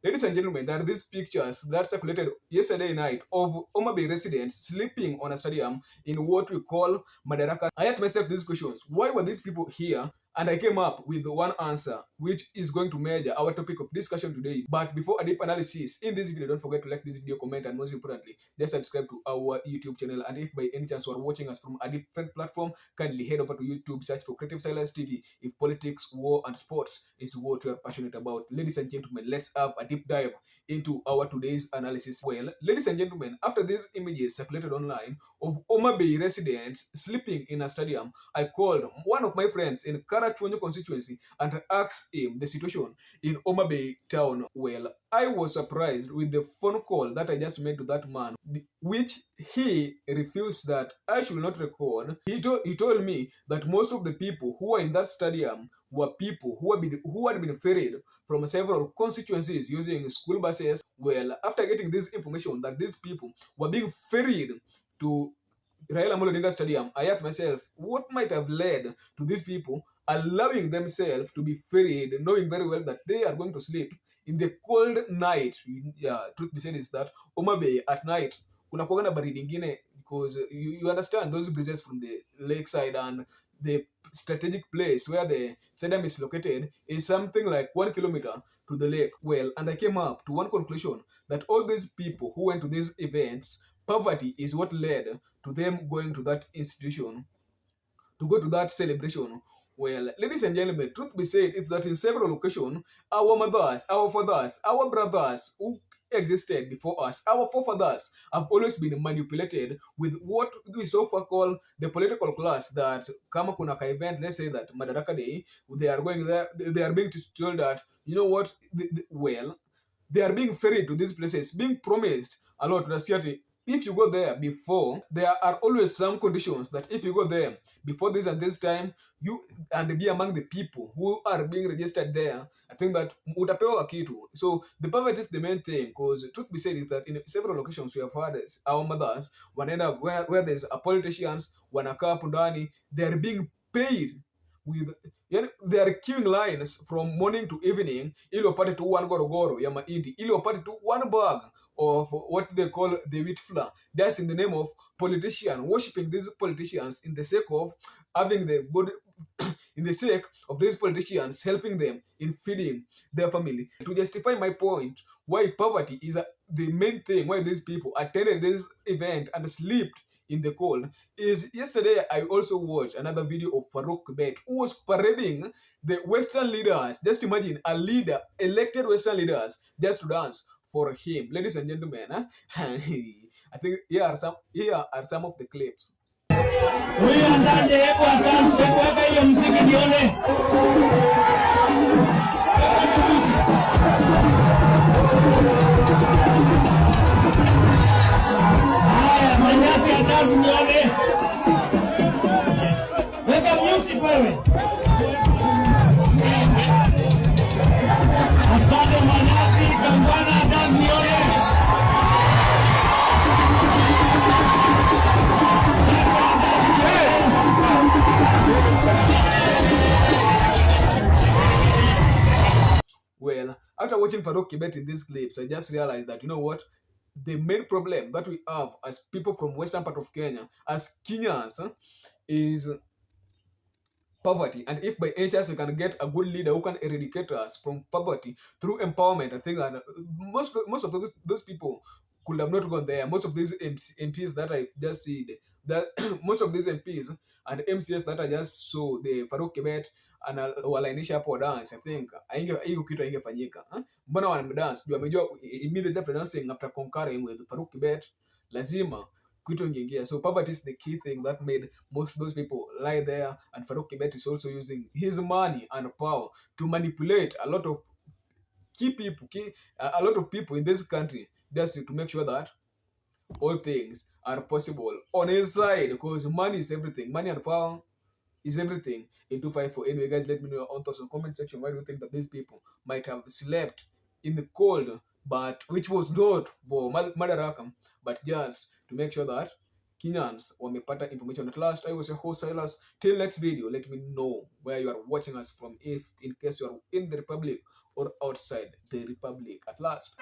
Ladies and gentlemen, there are these pictures that circulated yesterday night of Homabay residents sleeping on a stadium in what we call Madaraka. I asked myself these questions. Why were these people here? And I came up with one answer, which is going to measure our topic of discussion today. But before a deep analysis in this video, don't forget to like this video, comment, and most importantly, just subscribe to our YouTube channel. And if by any chance you are watching us from a different platform, kindly head over to YouTube, search for Creative Silence TV. If politics, war, and sports is what we are passionate about. Ladies and gentlemen, let's have a deep dive into our today's analysis. Well, ladies and gentlemen, after these images circulated online of Homabay residents sleeping in a stadium, I called one of my friends in Karachonyo constituency and asked him the situation in Homabay town. Well, I was surprised with the phone call that I just made to that man, which he refused that I should not record. He told me that most of the people who were in that stadium were people who had been ferried from several constituencies using school buses. Well, after getting this information that these people were being ferried to Raila Odinga Stadium, I asked myself, what might have led to these people allowing themselves to be ferried, knowing very well that they are going to sleep in the cold night? Yeah, truth be said is that Homabay at night, kunakuwaga na baridi ingine because you understand those breezes from the lakeside and the strategic place where the stadium is located is something like 1 kilometer to the lake. Well, and I came up to one conclusion that all these people who went to these events, poverty is what led to them going to that institution, to go to that celebration. Well, ladies and gentlemen, truth be said, it's that in several occasions, our mothers, our fathers, our brothers who existed before us, our forefathers have always been manipulated with what we so far call the political class. That kama kuna ka event, let's say that Madaraka Day, they are going there, they are being told that, you know what, well, they are being ferried to these places, being promised a lot. If you go there before, there are always some conditions that if you go there before this and this time, you and be among the people who are being registered there, I think that utapewa kitu. So the poverty is the main thing, because truth be said is that in several locations we have had our mothers whenever where there's a politicians wanakaa hapo ndani, they are being paid with, they are queuing lines from morning to evening ili wapate tu one gorogoro ya mahindi, ili wapate tu one bag of what they call the wheat flour. That's in the name of politician, worshipping these politicians in the sake of having the good in the sake of these politicians helping them in feeding their family. To justify my point, why poverty is the main thing why these people attended this event and slept in the cold, is yesterday I also watched another video of Farouk Bet, who was parading the Western leaders. Just imagine a leader, elected Western leaders, just to dance for him. Ladies and gentlemen, I think here are some of the clips. Well, after watching Farouk Kibet in these clips, I just realized that, you know what? The main problem that we have as people from western part of Kenya, as Kenyans, is poverty. And if by any chance we can get a good leader who can eradicate us from poverty through empowerment, I think that most of those people could have not gone there. Most of these MPs that I just see, that most of these MPs and MCS that I just saw, the Farouk Kibet and walainisha hapo dance, I think hiyo kitu haingefanyika. Mbona wanamdance? Ndio amejua immediately after dancing, after concurring with Farouk Kibet, lazima kitu ingeingia. So poverty is the key thing that made most of those people lie there, and Farouk Kibet is also using his money and power to manipulate a lot of a lot of people in this country, just to make sure that all things are possible on his side, because money is everything. Money and power is everything in 254. Anyway, guys, let me know your own thoughts in the comment section. Why do you think that these people might have slept in the cold, but which was not for Madarakam, but just to make sure that Kenyans wamepata information at last. I was your host Silas. Till next video, let me know where you are watching us from, if in case you are in the Republic or outside the Republic. At last.